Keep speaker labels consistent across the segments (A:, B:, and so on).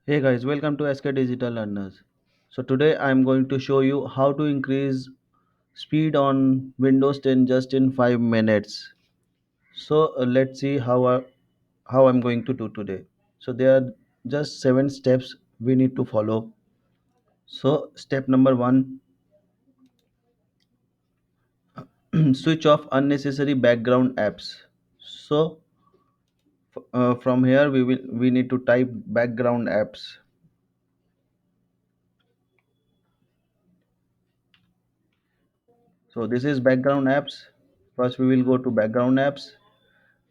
A: Hey guys, welcome to SK Digital Learners. So today I'm going to show you how to increase speed on Windows 10 just in 5 minutes. So let's see how I'm going to do today. So there are just 7 steps we need to follow. So step number 1, switch off unnecessary background apps. So from here we need to type background apps. So this is background apps. First we will go to background apps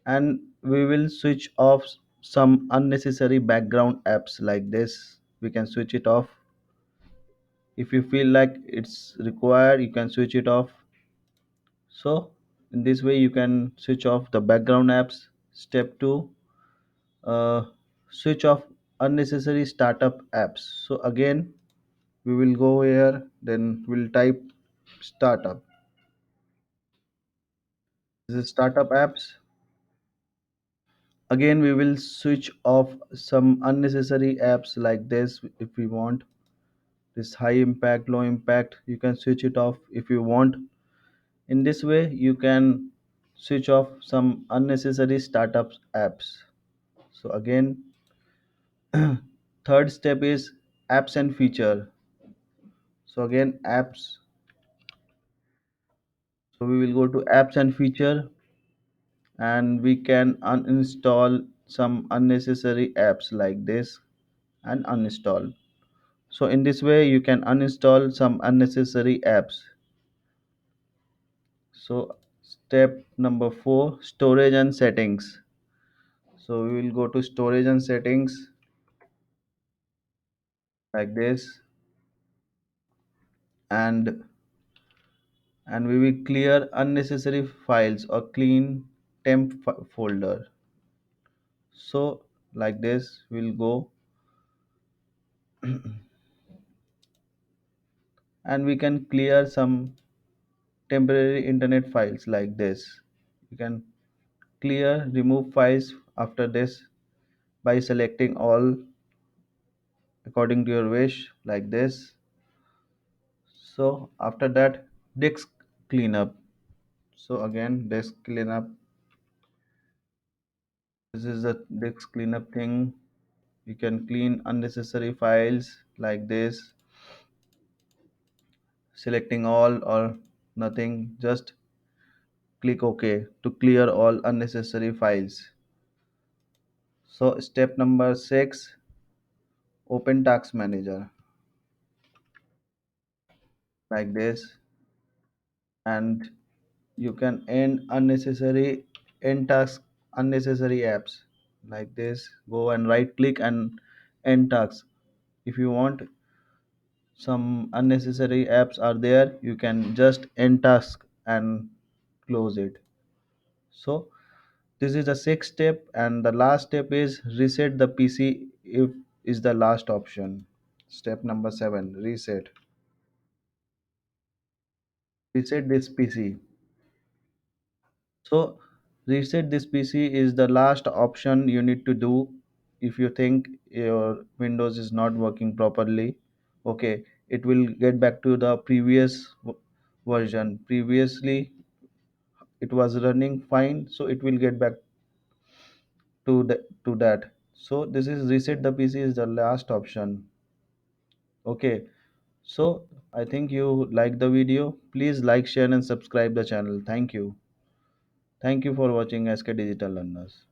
A: and we will switch off some unnecessary background apps like this. We can switch it off. If you feel like it's required, you can switch it off. So in this way you can switch off the background apps. Step 2, uh, switch off unnecessary startup apps. So again we will go here, then we'll type startup. This is startup apps. Again we will switch off some unnecessary apps like this if we want. This high impact, low impact, you can switch it off if you want. In this way you can switch off some unnecessary startup apps. So again, third step is apps and feature. So again, apps. So we will go to apps and feature, and we can uninstall some unnecessary apps like this and uninstall. So in this way you can uninstall some unnecessary apps. So step number 4, storage and settings. So we will go to storage and settings like this, and we will clear unnecessary files or clean folder. So like this we'll go, and we can clear some temporary internet files like this. You can remove files after this by selecting all according to your wish like this. So after that, disk cleanup. So again, disk cleanup. This is the disk cleanup thing. You can clean unnecessary files like this, selecting all or nothing. Just click OK to clear all unnecessary files. So step number 6, open task manager like this, and you can end task unnecessary apps like this. Go and right click and end task. If you want some unnecessary apps are there, you can just end task and close it. So this is the sixth step, and the last step is reset the PC. If is the last option. Step number 7, reset this PC. So reset this PC is the last option you need to do if you think your Windows is not working properly. Okay, it will get back to the previous version. Previously it was running fine, so it will get back to that. So this is reset the PC is the last option. Okay, so I think you like the video. Please like, share and subscribe the channel. Thank you for watching SK Digital Learners.